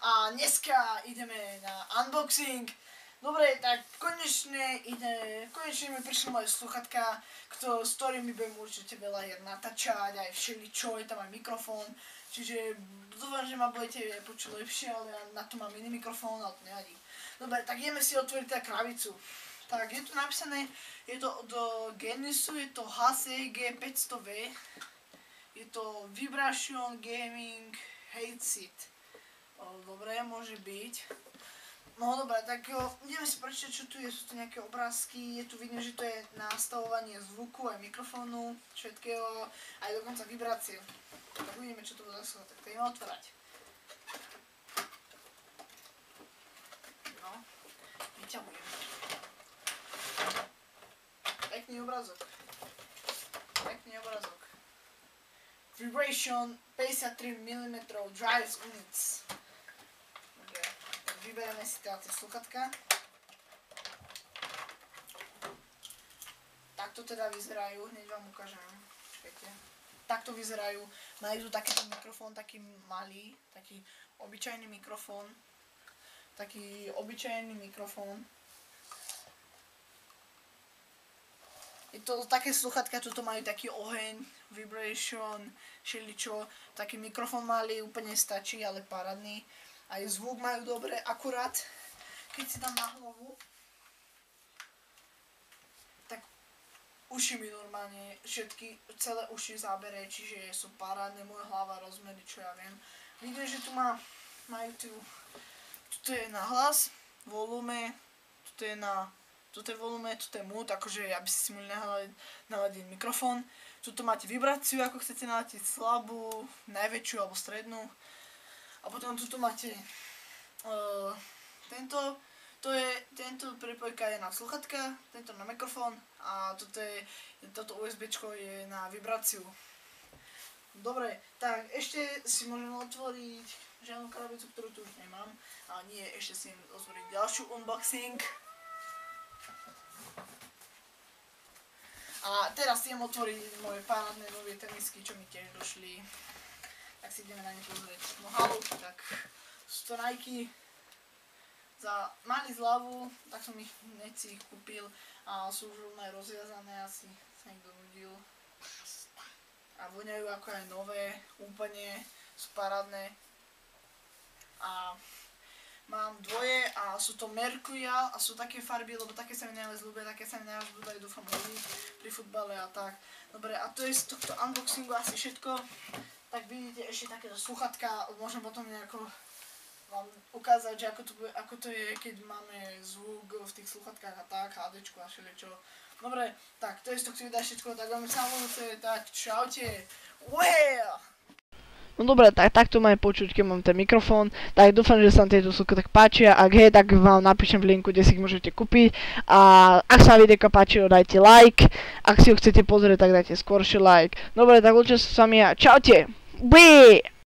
a dneska ideme na unboxing. Dobre, tak konečne mi prišli moje sluchatka, s ktorými budem určite veľa hier natáčať, aj všeličo, je tam aj mikrofón, čiže dúfam, že ma budete počuť lepšie, ale ja na to mám iný mikrofón, ale to nevadí. Dobre, tak ideme si otvoriť tá krabicu. Tak, je tu napísané, je to od Geniusu, je to HCG 500V, je to Vibration Gaming Headset. Dobre, môže byť. No dobré, tak ideme si prečítať, čo tu je, sú tu nejaké obrázky, je tu vidno, že to je nastavovanie zvuku aj mikrofónu, všetkého, aj dokonca vibrácie. Tak uvidíme, čo to bude zase, tak to ideme otvárať. No, vyťahujem. Pekný obrázok. Pekný obrázok. Vibration 53mm drives units. Vyberieme si teda tie sluchatka. Takto teda vyzerajú, hneď vám ukážem. Počkajte. Takto vyzerajú. Majú tu takýto mikrofón, taký malý, taký obyčajný mikrofón. Taký obyčajný mikrofón. Je to také sluchatka, toto majú taký oheň, vibration, všeličo. Taký mikrofón malý, úplne stačí, ale parádny. Aj zvuk majú dobre, akurát keď si dám na hlavu, tak uši mi normálne všetky, celé uši zábere, čiže sú parádne, moja hlava, rozmery, čo ja viem. Vidím, že tu majú tuto je na hlas, volume, tuto je volume, tuto je mute, akože aby ste si mohli naladiť mikrofón. Tuto máte vibráciu, ako chcete naladiť slabú, najväčšiu alebo strednú. A potom tuto máte tento pripojka je na sluchatka, tento na mikrofón a toto USBčko je na vibráciu. Dobre, tak ešte si môžem otvoriť žiadnu krabicu, ktorú tu už nemám, ale nie, ešte si otvoriť ďalšiu unboxing. A teraz si idem otvoriť moje parádne nové tenisky, čo mi tiež došli. Tak si ideme na ne pozrieť. No haló, tak sú to Nike. Mali zľavu, tak som ich hneď si ich kúpil a sú už aj rozviazané, asi sa niekto nudil. A voňajú ako aj nové, úplne sú parádne. A mám dvoje a sú to Mercurial a sú také farby, lebo také sa mi najviac ľúbia, také sa mi najviac budú, dúfam, ľúbiť pri futbale a tak. Dobre, a to je z tohto unboxingu asi všetko. Tak vidíte ešte takéto sluchatka, môžem potom nejako vám ukázať, že ako to je, keď máme zvuk v tých sluchatkách a tak, HDčku a všeličo. Dobre, tak to je z tohto videa všetko, tak vám samozrejme, tak čaute. No dobre, tak takto máme počuť, keď mám ten mikrofón, tak dúfam, že sa vám tieto sluchatka páčia, ak hej, tak vám napíšem v linku, kde si ich môžete kúpiť a ak sa vám videjko páčilo, dajte like, ak si ho chcete pozrieť, tak dajte skôršie like. Dobre, tak ľudia sa s vami a čaute! Bye!